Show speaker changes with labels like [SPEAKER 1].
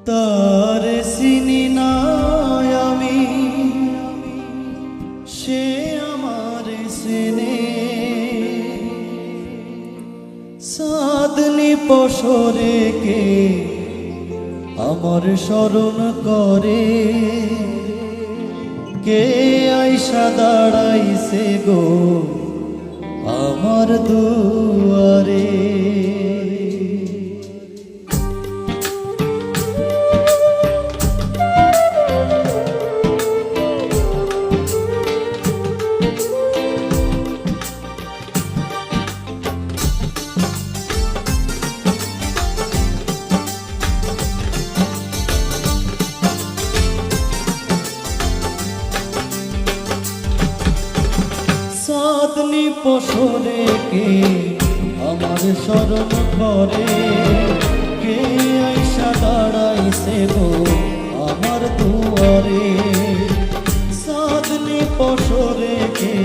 [SPEAKER 1] তার চিনি না আমি, সে আমার চেনে। চাঁদনি পশরে কে আমার স্মরণ করে, কে আইসা দাঁড়াইছে গো আমার দুয়ারে। চাঁদনি পশরে কে আমার স্মরণ করে, কে আইসা দাঁড়াইছে গো আমার দুয়ারে। চাঁদনি পশরে কে